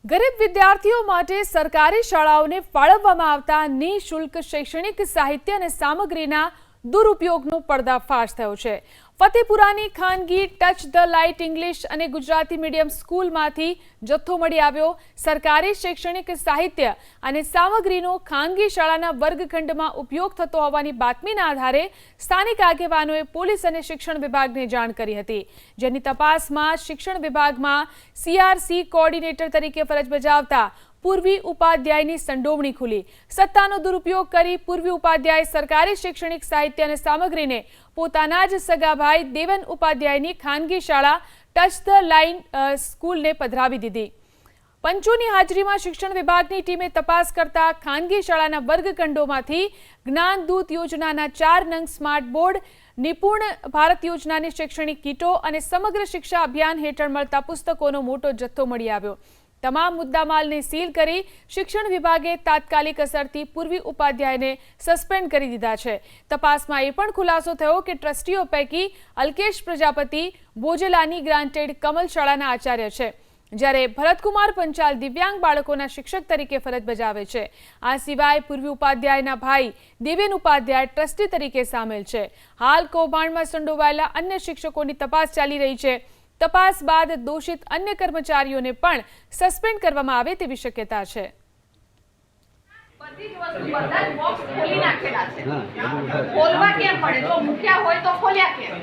ગરીબ વિદ્યાર્થીઓ માટે સરકારી શાળાઓને ફાળવવામાં આવતા નિઃશુલ્ક શૈક્ષણિક સાહિત્ય અને સામગ્રીના દુરુપયોગનો પર્દાફાશ થયો છે। ફતેપુરાની ખાનગી ટચ ધ લાઇટ ઇંગ્લિશ અને ગુજરાતી મીડિયમ સ્કૂલમાંથી જથ્થો મળી આવ્યો। સરકારી શૈક્ષણિક સાહિત્ય અને સામગ્રીનો ખાનગી શાળાના વર્ગખંડમાં ઉપયોગ થતો હોવાની બાતમીના આધારે સ્થાનિક આગેવાનોએ પોલીસ અને શિક્ષણ વિભાગને જાણ કરી હતી, જેની તપાસમાં શિક્ષણ વિભાગમાં CRC કોઓર્ડિનેટર તરીકે ફરજ બજાવતા પૂર્વી ઉપાધ્યાયની સંડોવણી ખુલી। સત્તાનો દુરુપયોગ કરી પૂર્વી ઉપાધ્યાય સરકારી શૈક્ષણિક સાહિત્ય અને સામગ્રીને પોતાના જ સગા ભાઈ દેવન ઉપાધ્યાયની ખાનગી શાળા ટચ ધ લાઇન સ્કૂલને પધરાવી દીધી। પંચોની હાજરીમાં શિક્ષણ વિભાગની ટીમે તપાસ કરતા ખાનગી શાળાના વર્ગખંડોમાંથી જ્ઞાનદૂત યોજનાના 4 નંગ સ્માર્ટ બોર્ડ, નિપુણ ભારત યોજનાની શૈક્ષણિક કીટો અને સમગ્ર શિક્ષા અભિયાન હેઠળ મળતા પુસ્તકોનો મોટો જથ્થો મળી આવ્યો। તમામ મુદ્દામાલને સીલ કરી શિક્ષણ વિભાગે તાત્કાલિક અસરથી પૂર્વી ઉપાધ્યાયને સસ્પેન્ડ કરી દીધા છે। તપાસમાં એ પણ ખુલાસો થયો કે ટ્રસ્ટીઓ પૈકી અલ્કેશ પ્રજાપતિ બોજેલાની ગ્રાન્ટેડ કમલ શાળાના આચાર્ય છે, જ્યારે ભરતકુમાર પંચાલ દિવ્યાંગ બાળકોના શિક્ષક તરીકે ફરજ બજાવે છે। આ સિવાય પૂર્વી ઉપાધ્યાયના ભાઈ દેવેન ઉપાધ્યાય ટ્રસ્ટી તરીકે સામેલ છે। હાલ કૌભાંડમાં સંડોવાયેલા અન્ય શિક્ષકોની તપાસ ચાલી રહી છે। તપાસ બાદ દોષિત અન્ય કર્મચારીઓને પણ સસ્પેન્ડ કરવામાં આવે તેવી શક્યતા છે। બધી જ વસ્તુ બધા જ બોક્સ ખોલી નાખેલા છે। ખોલવા કેમ પડે? જો મૂક્યા હોય તો ખોલ્યા કેમ?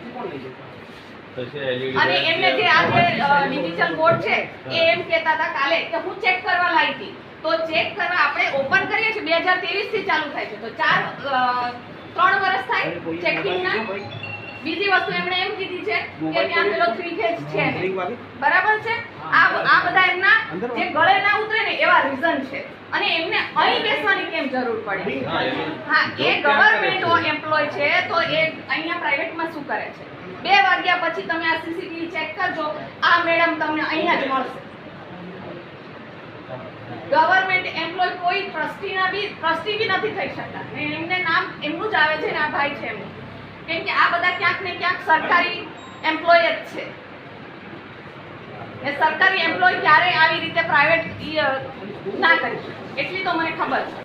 અને એમને જે આ જે ડિજિટલ બોર્ડ છે એ એમ કહેતા હતા કાલે કે હું ચેક કરવા લાવી હતી, તો ચેક કરવા આપણે ઓપન કરીએ છીએ 2023 થી ચાલુ થાય છે, તો 3 વર્ષ થાય ચેકિંગના। બીજી વસ્તુ એમણે એમ કીધી છે કે ત્યાં પેલો 3 ફેજ છે, બરાબર છે। આ બધા એમના જે ગળે ના ઉતરે ને એવા રીઝન છે, અને એમને અહીં બેસવાની કેમ જરૂર પડી? હા, એ ગવર્નમેન્ટ એમ્પ્લોય છે, તો એ અહીંયા પ્રાઇવેટમાં શું કરે છે? 2 વાગ્યા પછી તમે આ સીસીટીવી ચેક કરજો, આ મેડમ તમને અહીંયા જ મળશે। ગવર્નમેન્ટ એમ્પ્લોય કોઈ ટ્રસ્ટી બી નથી થઈ શકતા, એમને નામ એમનું જ આવે છે ને આ ભાઈ છે એમનું, કેમ કે આ બધા ક્યાંક ને ક્યાંક સરકારી એમ્પ્લોય જ છે। એ સરકારી એમ્પ્લોય ક્યારે આવી રીતે પ્રાઇવેટ ના કરી શકે એટલી તો મને ખબર છે।